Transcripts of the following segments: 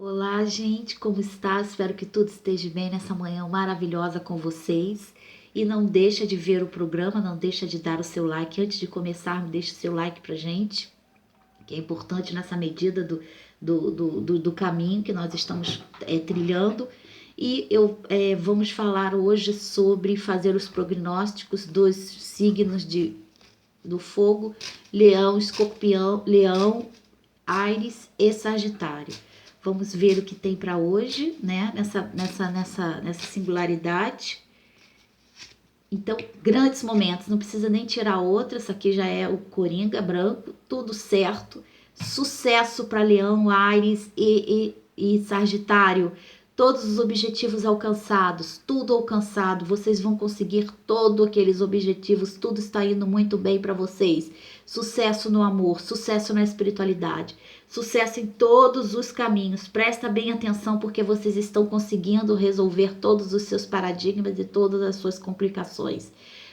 Olá, gente, como está? Espero que tudo esteja bem nessa manhã maravilhosa com vocês. E não deixa de ver o programa, não deixa de dar o seu like. Antes de começar, deixe o seu like pra gente, que é importante nessa medida do caminho que nós estamos trilhando. E vamos falar hoje sobre fazer os prognósticos dos signos do fogo, leão, escorpião, leão, Áries e Sagitário. Vamos ver o que tem para hoje, né? Nessa singularidade. Então, grandes momentos, não precisa nem tirar outra. Essa aqui já é o Coringa branco, tudo certo. Sucesso para Leão, Áries e Sagitário. Todos os objetivos alcançados, tudo alcançado, vocês vão conseguir todos aqueles objetivos, tudo está indo muito bem para vocês. Sucesso no amor, sucesso na espiritualidade, sucesso em todos os caminhos. Presta bem atenção porque vocês estão conseguindo resolver todos os seus paradigmas e todas as suas complicações.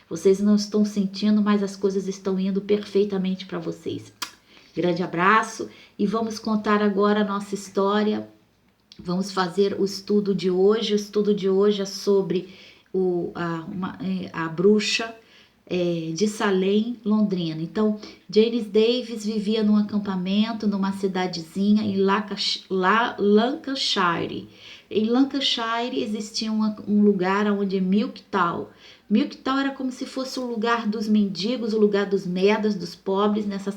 Vocês não estão sentindo, mas as coisas estão indo perfeitamente para vocês. Grande abraço e vamos contar agora a nossa história. Vamos fazer o estudo de hoje. O estudo de hoje é sobre a bruxa de Salem, Londrina. Então, Janice Davis vivia num acampamento, numa cidadezinha em Lancashire. Em Lancashire existia um lugar onde Milktown. Milktown era como se fosse o lugar dos mendigos, o lugar dos merdas, dos pobres nessa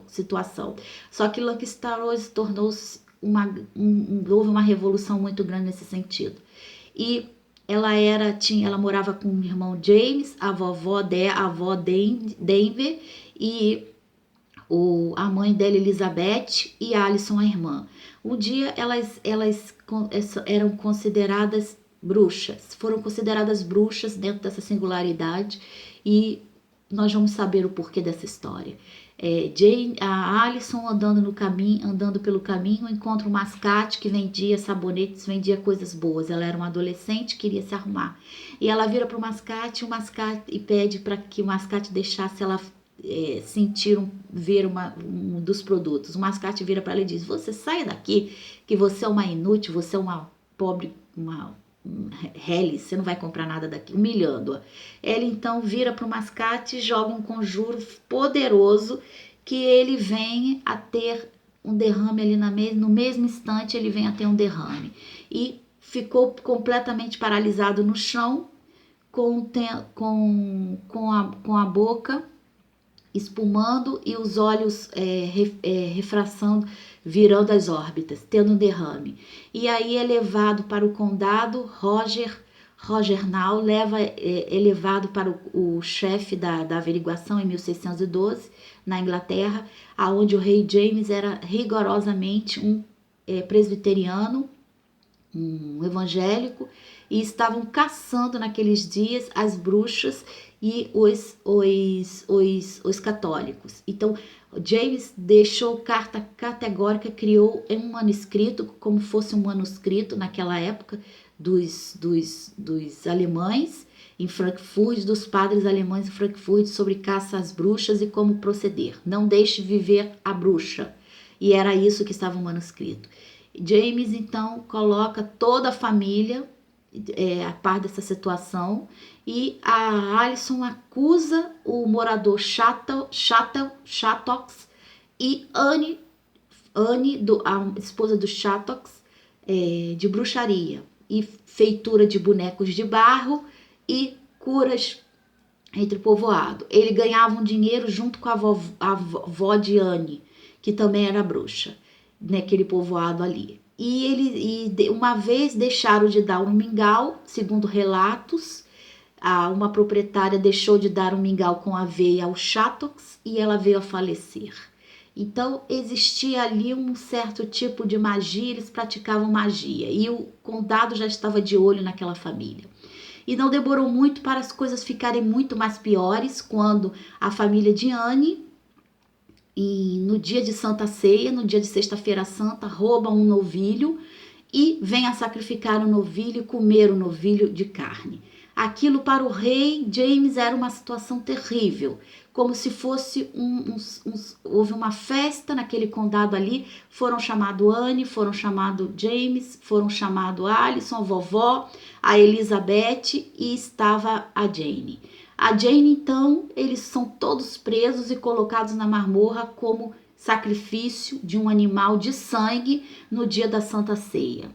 situação. Só que Lancashire hoje tornou-se houve uma revolução muito grande nesse sentido. E ela morava com o irmão James, a avó Denver e a mãe dela, Elizabeth, e Alison, a irmã. Um dia elas eram consideradas bruxas, foram consideradas bruxas dentro dessa singularidade e nós vamos saber o porquê dessa história. A Alison andando pelo caminho, encontra um mascate que vendia sabonetes, vendia coisas boas. Ela era uma adolescente, queria se arrumar. E ela vira para o mascate e pede para que o mascate deixasse ela ver um dos produtos. O mascate vira para ela e diz: "Você sai daqui, que você é uma inútil, você é uma pobre, Helly, você não vai comprar nada daqui", humilhando-a. Ela então vira para o mascate e joga um conjuro poderoso que ele vem a ter um derrame ali no mesmo instante. Ele vem a ter um derrame e ficou completamente paralisado no chão, com a boca espumando e os olhos refração, virando as órbitas, tendo um derrame. E aí é levado para o condado. Roger Now é levado para o chefe da averiguação em 1612, na Inglaterra, aonde o rei James era rigorosamente um presbiteriano, um evangélico, e estavam caçando naqueles dias as bruxas e os católicos. Então, James deixou carta categórica, criou um manuscrito, como fosse um manuscrito naquela época dos alemães em Frankfurt, dos padres alemães em Frankfurt, sobre caça às bruxas e como proceder. Não deixe viver a bruxa. E era isso que estava no manuscrito. James então coloca toda a família a par dessa situação, e a Alison acusa o morador Chattox e Anne, a esposa do Chattox, de bruxaria e feitura de bonecos de barro e curas entre o povoado. Ele ganhava um dinheiro junto com a avó de Anne, que também era bruxa, naquele povoado ali. E uma vez deixaram de dar um mingau, segundo relatos. Uma proprietária deixou de dar um mingau com aveia ao Chattox e ela veio a falecer. Então existia ali um certo tipo de magia, eles praticavam magia e o condado já estava de olho naquela família. E não demorou muito para as coisas ficarem muito mais piores, quando a família de Anne, e no dia de Santa Ceia, no dia de Sexta-feira Santa, rouba um novilho e vem a sacrificar o novilho e comer o novilho de carne. Aquilo para o rei James era uma situação terrível, como se fosse houve uma festa naquele condado ali, foram chamado Anne, foram chamado James, foram chamado Alison, a vovó, a Elizabeth e estava a Jane. A Jane, então, eles são todos presos e colocados na masmorra como sacrifício de um animal de sangue no dia da Santa Ceia.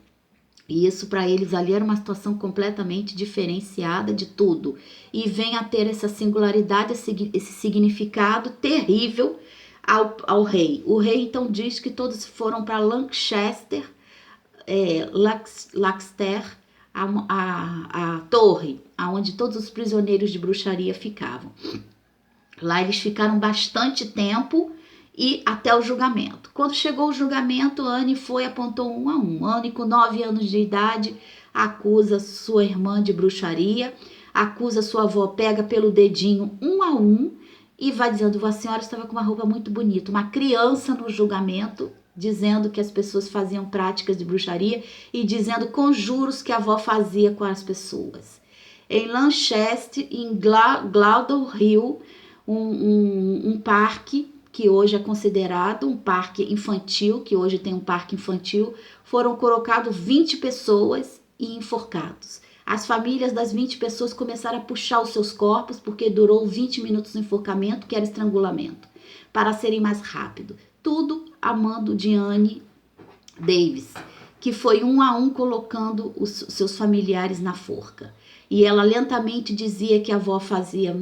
E isso para eles ali era uma situação completamente diferenciada de tudo. E vem a ter essa singularidade, esse significado terrível ao rei. O rei então diz que todos foram para Lancaster, a torre, onde todos os prisioneiros de bruxaria ficavam. Lá eles ficaram bastante tempo e até o julgamento. Quando chegou o julgamento, Anne apontou um a um. Anne, com 9 anos de idade, acusa sua irmã de bruxaria, acusa sua avó, pega pelo dedinho um a um e vai dizendo: a senhora estava com uma roupa muito bonita. Uma criança no julgamento, dizendo que as pessoas faziam práticas de bruxaria e dizendo conjuros que a avó fazia com as pessoas. Em Lancaster, em Gladwell Hill, um parque que hoje é considerado um parque infantil, que hoje tem um parque infantil, foram colocados 20 pessoas e enforcados. As famílias das 20 pessoas começaram a puxar os seus corpos, porque durou 20 minutos de enforcamento, que era estrangulamento, para serem mais rápido. Tudo a mando de Anne Davis, que foi um a um colocando os seus familiares na forca. E ela lentamente dizia que a avó fazia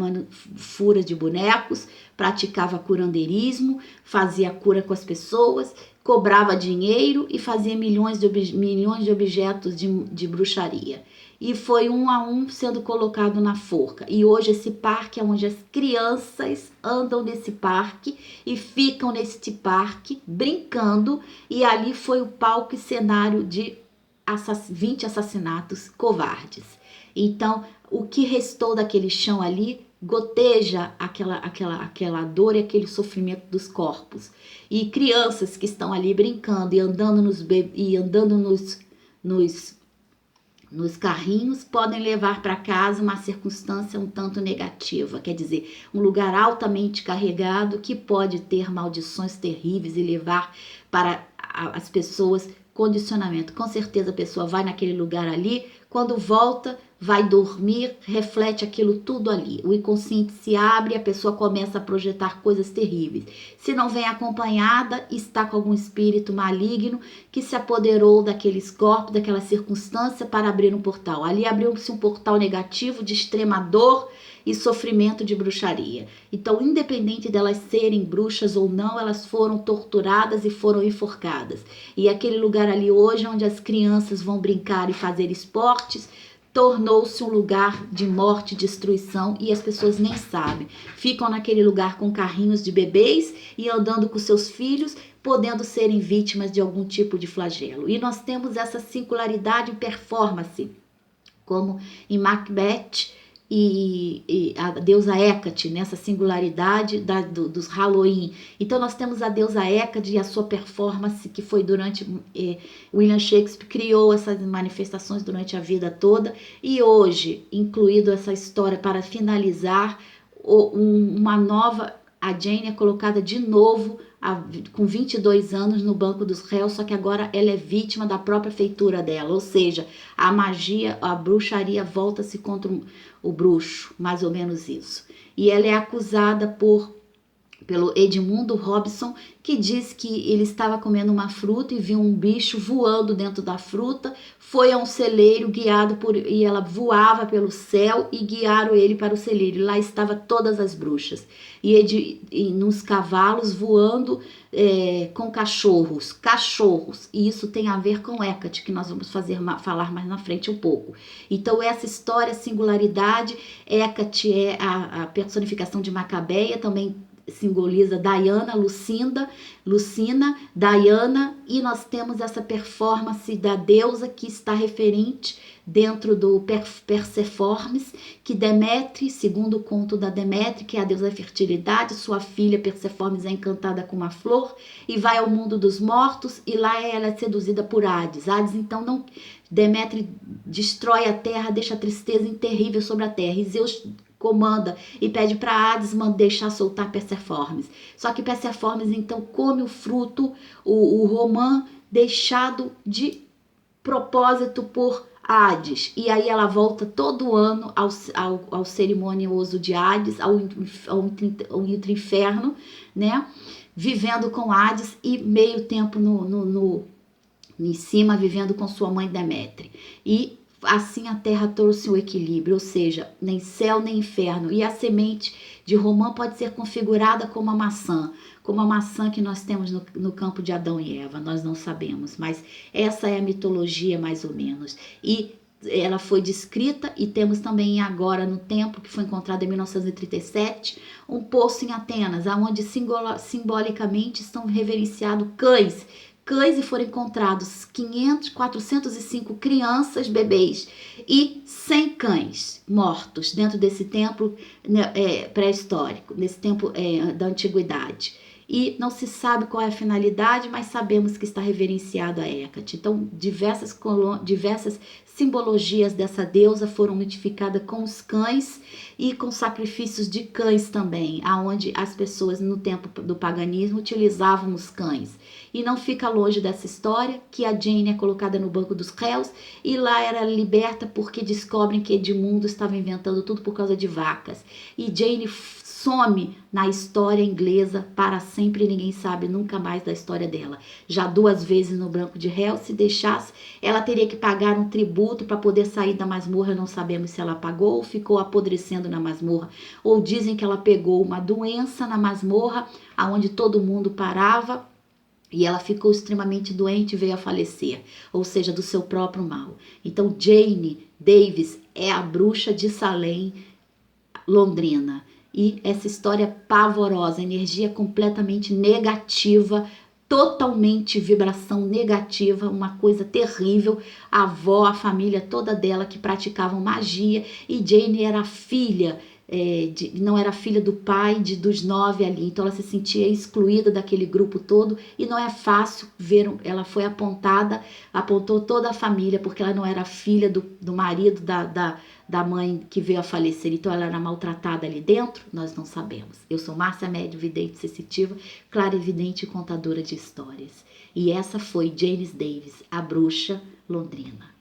fura de bonecos, praticava curandeirismo, fazia cura com as pessoas, cobrava dinheiro e fazia milhões de objetos de bruxaria. E foi um a um sendo colocado na forca. E hoje esse parque é onde as crianças andam nesse parque e ficam nesse parque brincando. E ali foi o palco e cenário de 20 assassinatos covardes. Então, o que restou daquele chão ali goteja aquela dor e aquele sofrimento dos corpos. E crianças que estão ali brincando e andando nos carrinhos podem levar para casa uma circunstância um tanto negativa, quer dizer, um lugar altamente carregado que pode ter maldições terríveis e levar para as pessoas condicionamento. Com certeza a pessoa vai naquele lugar ali, quando volta, vai dormir, reflete aquilo tudo ali. O inconsciente se abre e a pessoa começa a projetar coisas terríveis. Se não vem acompanhada, está com algum espírito maligno que se apoderou daqueles corpos, daquela circunstância para abrir um portal. Ali abriu-se um portal negativo de extrema dor e sofrimento de bruxaria. Então, independente delas serem bruxas ou não, elas foram torturadas e foram enforcadas. E aquele lugar ali hoje, onde as crianças vão brincar e fazer esportes, tornou-se um lugar de morte e destruição e as pessoas nem sabem. Ficam naquele lugar com carrinhos de bebês e andando com seus filhos, podendo serem vítimas de algum tipo de flagelo. E nós temos essa singularidade em performance, como em Macbeth e a deusa Hecate, nessa singularidade dos Halloween. Então nós temos a deusa Hecate e a sua performance, que foi durante... William Shakespeare criou essas manifestações durante a vida toda, e hoje, incluído essa história para finalizar, uma nova... A Jane é colocada de novo com 22 anos no banco dos réus, só que agora ela é vítima da própria feitura dela, ou seja, a magia, a bruxaria volta-se contra o bruxo, mais ou menos isso. E ela é acusada pelo Edmundo Robson, que diz que ele estava comendo uma fruta e viu um bicho voando dentro da fruta, foi a um celeiro e ela voava pelo céu e guiaram ele para o celeiro. E lá estavam todas as bruxas. E nos cavalos voando com cachorros. E isso tem a ver com Hecate, que nós vamos falar mais na frente um pouco. Então essa história, singularidade, Hecate é a personificação de Macabeia, também simboliza Diana, Lucina, Diana, e nós temos essa performance da deusa que está referente dentro do Perseformes, que Demétre, segundo o conto da Demétre, que é a deusa da fertilidade, sua filha Perseformes é encantada com uma flor e vai ao mundo dos mortos, e lá ela é seduzida por Hades. Hades, então, não... Demétre destrói a terra, deixa a tristeza terrível sobre a terra, e Zeus comanda e pede para Hades deixar soltar Perseformes. Só que Perseformes então come o fruto, o romã deixado de propósito por Hades, e aí ela volta todo ano ao cerimonioso de Hades, ao inferno, né? Vivendo com Hades e meio tempo em cima, vivendo com sua mãe Demétre. E assim a terra trouxe o equilíbrio, ou seja, nem céu nem inferno. E a semente de romã pode ser configurada como a maçã que nós temos no campo de Adão e Eva, nós não sabemos, mas essa é a mitologia mais ou menos. E ela foi descrita, e temos também agora no templo que foi encontrado em 1937, um poço em Atenas, onde simbolicamente estão reverenciados cães, e foram encontrados 405 crianças, bebês, e 100 cães mortos dentro desse templo pré-histórico, nesse templo da antiguidade. E não se sabe qual é a finalidade, mas sabemos que está reverenciado a Hécate. Então, diversas simbologias dessa deusa foram mitificadas com os cães e com sacrifícios de cães também, aonde as pessoas no tempo do paganismo utilizavam os cães. E não fica longe dessa história que a Jane é colocada no banco dos réus e lá era liberta porque descobrem que Edmundo estava inventando tudo por causa de vacas. E Jane some na história inglesa para sempre, ninguém sabe nunca mais da história dela. Já 2 vezes no banco de réus, se deixasse, ela teria que pagar um tributo para poder sair da masmorra, não sabemos se ela pagou ou ficou apodrecendo na masmorra. Ou dizem que ela pegou uma doença na masmorra, aonde todo mundo parava, e ela ficou extremamente doente e veio a falecer, ou seja, do seu próprio mal. Então Jane Davis é a bruxa de Salem, Londrina. E essa história pavorosa, energia completamente negativa, totalmente vibração negativa, uma coisa terrível. A avó, a família toda dela que praticavam magia, e Jane era filha, não era filha do pai dos 9 ali, então ela se sentia excluída daquele grupo todo, e não é fácil ver, ela foi apontou toda a família, porque ela não era filha do marido da mãe que veio a falecer, então ela era maltratada ali dentro, nós não sabemos. Eu sou Márcia Médio, vidente sensitiva, clarividente e contadora de histórias, e essa foi Jane Davis, a bruxa londrina.